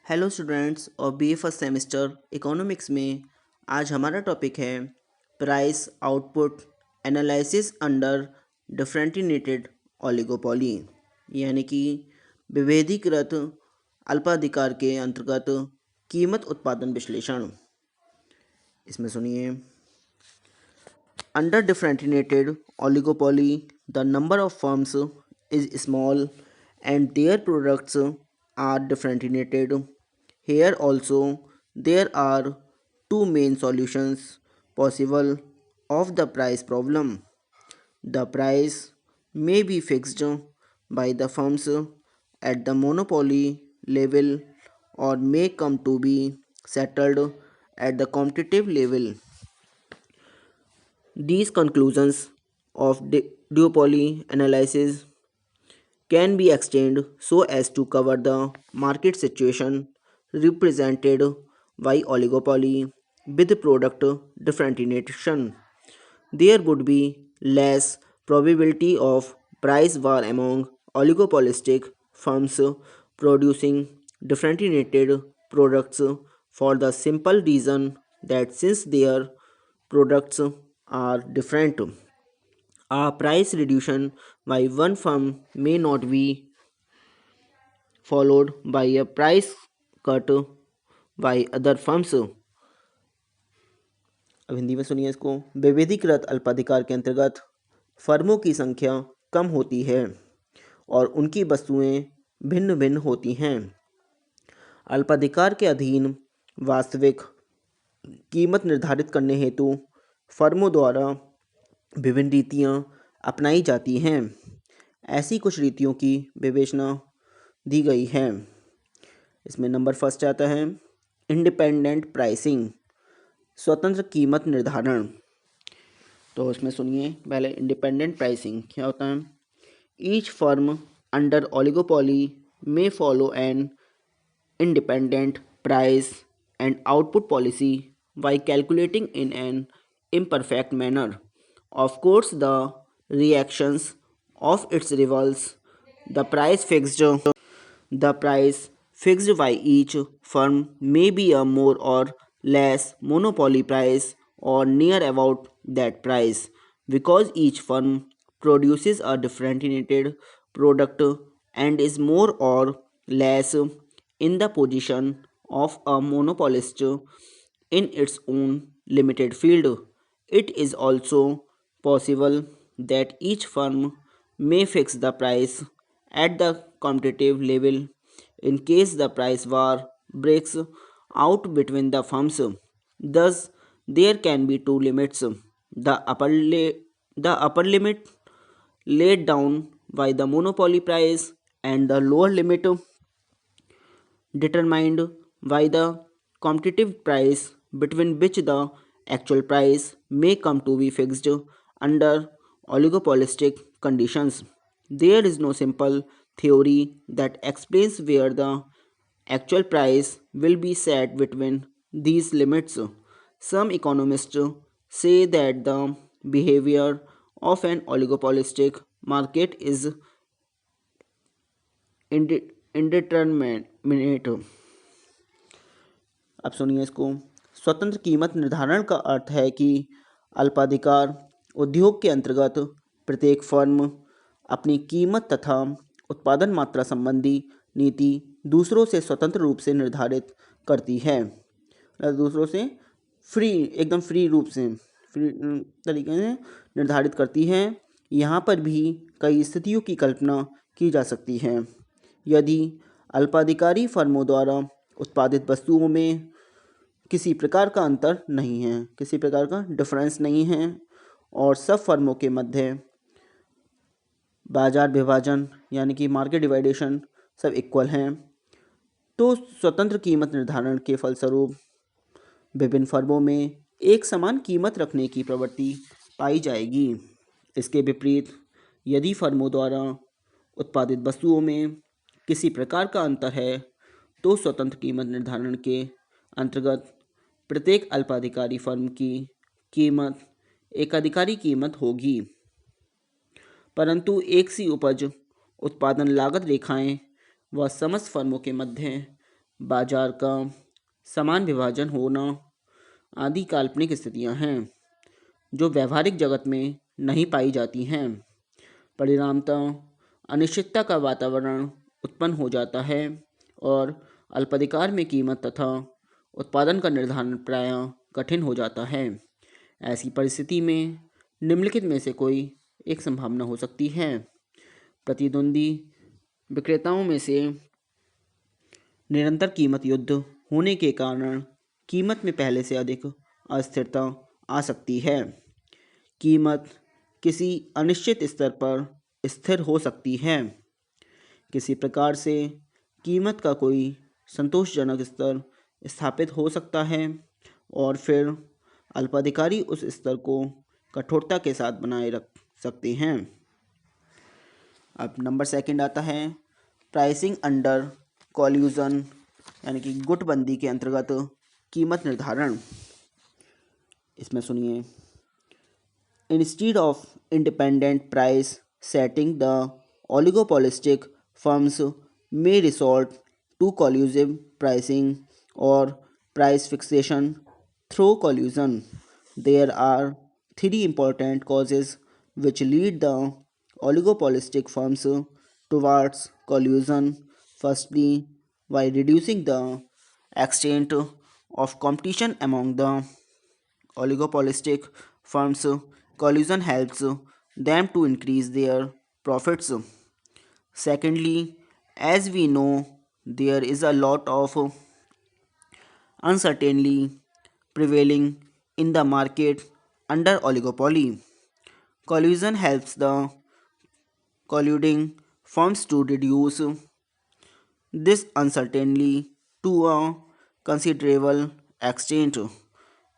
Hello students और BA first semester economics में आज हमारा टॉपिक है price output analysis under differentiated oligopoly यानी कि विभेदीकृत अल्पाधिकार के अंतर्गत कीमत उत्पादन विश्लेषण। इसमें सुनिए, under differentiated oligopoly the number of firms is small and their products are differentiated. Here also there are two main solutions possible of the price problem. The price may be fixed by the firms at the monopoly level or may come to be settled at the competitive level. These conclusions of duopoly analysis can be extended so as to cover the market situation represented by oligopoly with product differentiation. There would be less probability of price war among oligopolistic firms producing differentiated products for the simple reason that since their products are different, a price reduction by one firm may not be followed by a price cut by other firms. अब हिंदी में सुनिए इसको। विविधीकृत अल्पाधिकार के अंतर्गत फर्मों की संख्या कम होती है और उनकी वस्तुएं भिन्न भिन्न होती हैं। अल्पाधिकार के अधीन वास्तविक कीमत निर्धारित करने हेतु फर्मों द्वारा विभिन्न रीतियां अपनाई जाती हैं। ऐसी कुछ रीतियों की विवेचना दी गई है। इसमें नंबर फर्स्ट आता है इंडिपेंडेंट प्राइसिंग, स्वतंत्र कीमत निर्धारण। तो इसमें सुनिए, पहले इंडिपेंडेंट प्राइसिंग क्या होता है। Each firm under oligopoly may follow an independent price and output policy by calculating in an imperfect manner. Of course, the reactions of its rivals, the price fixed by each firm may be a more or less monopoly price or near about that price because each firm produces a differentiated product and is more or less in the position of a monopolist in its own limited field. It is also possible that each firm may fix the price at the competitive level in case the price war breaks out between the firms. Thus, there can be two limits. The upper limit laid down by the monopoly price and the lower limit determined by the competitive price between which the actual price may come to be fixed under oligopolistic conditions. There is no simple theory that explains where the actual price will be set between these limits. Some economists say that the behavior of an oligopolistic market is indeterminate. अब सुनिए इसको। स्वतंत्र कीमत निर्धारण का अर्थ है कि अल्पाधिकार उद्योग के अंतर्गत प्रत्येक फर्म अपनी कीमत तथा उत्पादन मात्रा संबंधी नीति दूसरों से स्वतंत्र रूप से निर्धारित करती है। दूसरों से एकदम फ्री रूप से तरीके से निर्धारित करती है। यहाँ पर भी कई स्थितियों की कल्पना की जा सकती है। यदि अल्पाधिकारी फर्मों द्वारा उत्पादित वस्तुओं में किसी प्रकार का अंतर नहीं है, किसी प्रकार का डिफरेंस नहीं है और सब फर्मों के मध्य बाजार विभाजन यानी कि मार्केट डिवाइडेशन सब इक्वल हैं, तो स्वतंत्र कीमत निर्धारण के फलस्वरूप विभिन्न फर्मों में एक समान कीमत रखने की प्रवृत्ति पाई जाएगी। इसके विपरीत यदि फर्मों द्वारा उत्पादित वस्तुओं में किसी प्रकार का अंतर है तो स्वतंत्र कीमत निर्धारण के अंतर्गत प्रत्येक अल्पाधिकारी फर्म की कीमत एकाधिकारी कीमत होगी, परंतु एक सी उपज उत्पादन लागत रेखाएं व समस्त फर्मों के मध्य बाजार का समान विभाजन होना आदि काल्पनिक स्थितियां हैं जो व्यवहारिक जगत में नहीं पाई जाती हैं। परिणामतः अनिश्चितता का वातावरण उत्पन्न हो जाता है और अल्पाधिकार में कीमत तथा उत्पादन का निर्धारण प्रायः कठिन हो जाता है। ऐसी परिस्थिति में निम्नलिखित में से कोई एक संभावना हो सकती है। प्रतिद्वंदी विक्रेताओं में से निरंतर कीमत युद्ध होने के कारण कीमत में पहले से अधिक अस्थिरता आ सकती है। कीमत किसी अनिश्चित स्तर पर स्थिर हो सकती है। किसी प्रकार से कीमत का कोई संतोषजनक स्तर स्थापित हो सकता है और फिर अल्पाधिकारी उस स्तर को कठोरता के साथ बनाए रख सकते हैं। अब नंबर सेकंड आता है प्राइसिंग अंडर कॉल्यूजन, यानी कि गुटबंदी के अंतर्गत कीमत निर्धारण। इसमें सुनिए, instead of independent price setting the oligopolistic firms may resort to collusive pricing or price fixation through collusion. There are three important causes which lead the oligopolistic firms towards collusion. Firstly, by reducing the extent of competition among the oligopolistic firms, collusion helps them to increase their profits. Secondly, as we know, there is a lot of uncertainty prevailing in the market under oligopoly. Collusion helps the colluding firms to reduce this uncertainty to a considerable extent.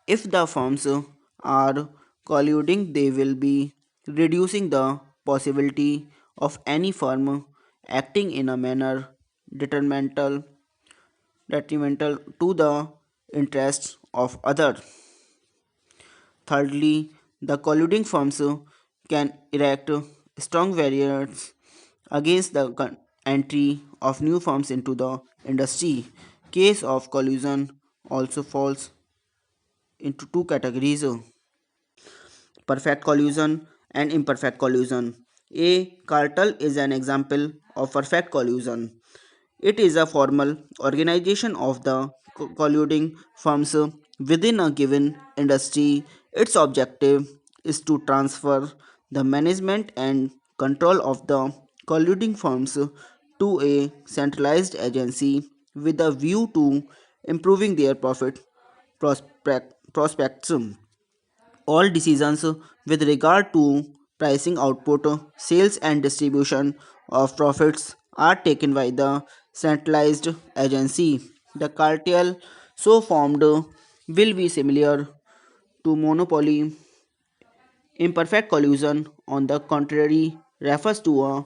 If the firms are colluding, they will be reducing the possibility of any firm acting in a manner detrimental to the interests of others. Thirdly, the colluding firms can erect strong barriers against the entry of new firms into the industry. Case of collusion also falls into two categories: perfect collusion and imperfect collusion. A cartel is an example of perfect collusion. It is a formal organization of the colluding firms within a given industry. Its objective is to transfer the management and control of the colluding firms to a centralized agency with a view to improving their profit prospects. All decisions with regard to pricing, output, sales, and distribution of profits are taken by the centralized agency. The cartel so formed will be similar to monopoly. Imperfect collusion, on the contrary, refers to a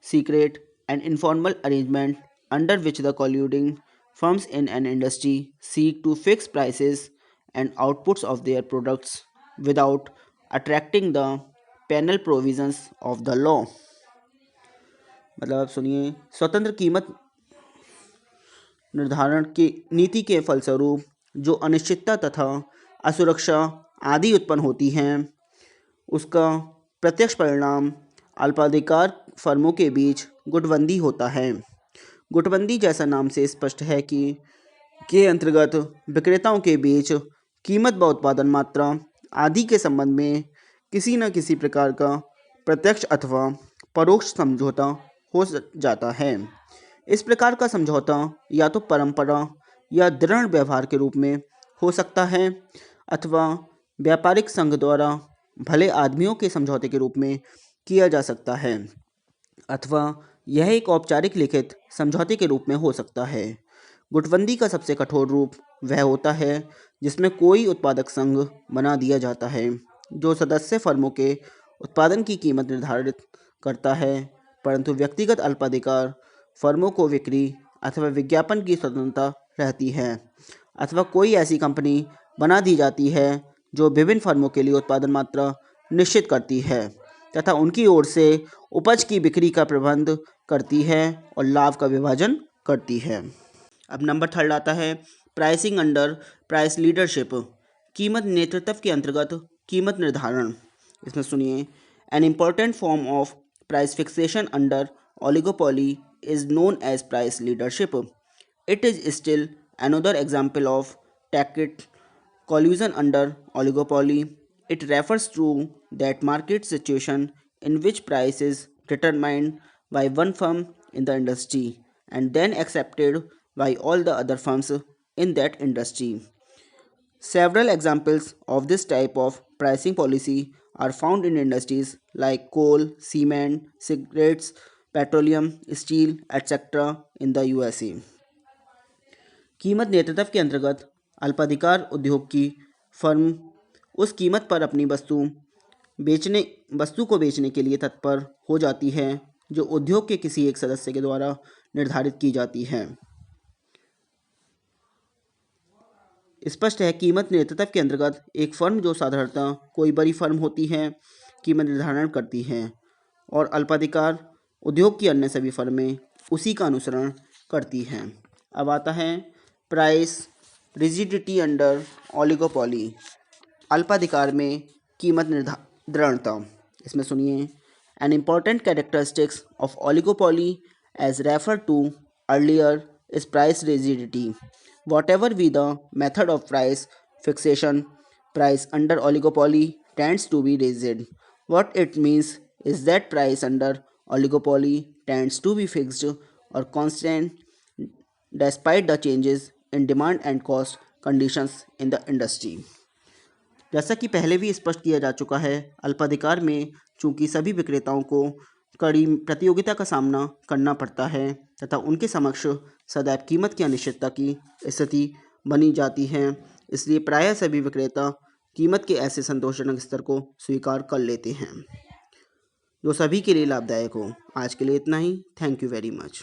secret and informal arrangement under which the colluding firms in an industry seek to fix prices and outputs of their products without attracting the penal provisions of the law. मतलब आप सुनिए, स्वतंत्र कीमत निर्धारण की नीति के फलस्वरूप जो अनिश्चितता तथा असुरक्षा आदि उत्पन्न होती हैं, उसका प्रत्यक्ष परिणाम अल्पाधिकार फर्मों के बीच गुटबंदी होता है। गुटबंदी जैसा नाम से स्पष्ट है कि के अंतर्गत विक्रेताओं के बीच कीमत व उत्पादन मात्रा आदि के संबंध में किसी न किसी प्रकार का प्रत्यक्ष अथवा परोक्ष समझौता हो जाता है। इस प्रकार का समझौता या तो परंपरा या दृढ़ व्यवहार के रूप में हो सकता है अथवा व्यापारिक संघ द्वारा भले आदमियों के समझौते के रूप में किया जा सकता है, अथवा यह एक औपचारिक लिखित समझौते के रूप में हो सकता है। गुटबंदी का सबसे कठोर रूप वह होता है जिसमें कोई उत्पादक संघ बना दिया जाता है जो सदस्य फर्मों के उत्पादन की कीमत निर्धारित करता है, परंतु व्यक्तिगत अल्पाधिकार फर्मों को बिक्री अथवा विज्ञापन की स्वतंत्रता रहती है, अथवा कोई ऐसी कंपनी बना दी जाती है जो विभिन्न फर्मों के लिए उत्पादन मात्रा निश्चित करती है तथा उनकी ओर से उपज की बिक्री का प्रबंध करती है और लाभ का विभाजन करती है। अब नंबर थर्ड आता है प्राइसिंग अंडर प्राइस लीडरशिप, कीमत नेतृत्व के अंतर्गत कीमत निर्धारण। इसमें सुनिए, an important form of price fixation under oligopoly is known as price leadership. It is still another example of tacit collusion under oligopoly. It refers to that market situation in which price is determined by one firm in the industry and then accepted by all the other firms in that industry. Several examples of this type of pricing policy are found in industries like coal, cement, cigarettes, petroleum, steel, etc. in the USA. कीमत नेतृत्व के अंतर्गत अल्पाधिकार उद्योग की firm उस कीमत पर अपनी वस्तु को बेचने के लिए तत्पर हो जाती है जो उद्योग के किसी एक सदस्य के द्वारा निर्धारित की जाती है। स्पष्ट है, कीमत नेतृत्व के अंतर्गत एक फर्म जो साधारणतः कोई बड़ी फर्म होती है कीमत निर्धारण करती है और अल्पाधिकार उद्योग की अन्य सभी फर्में उसी का अनुसरण करती हैं। अब आता है प्राइस रिजिडिटी अंडर ओलिगोपोली, अल्पाधिकार में कीमत दृढ़ता। इसमें सुनिए, an important characteristics of oligopoly as refer to earlier is price rigidity. Whatever be the method of price fixation, price under oligopoly tends to be rigid. What it means is that price under oligopoly tends to be fixed or constant despite the changes in demand and cost conditions in the industry. जैसा कि पहले भी स्पष्ट किया जा चुका है, अल्पाधिकार में चूंकि सभी विक्रेताओं को कड़ी प्रतियोगिता का सामना करना पड़ता है तथा उनके समक्ष सदैव कीमत की अनिश्चितता की स्थिति बनी जाती है, इसलिए प्रायः सभी विक्रेता कीमत के ऐसे संतोषजनक स्तर को स्वीकार कर लेते हैं जो सभी के लिए लाभदायक हो। आज के लिए इतना ही। Thank you very much.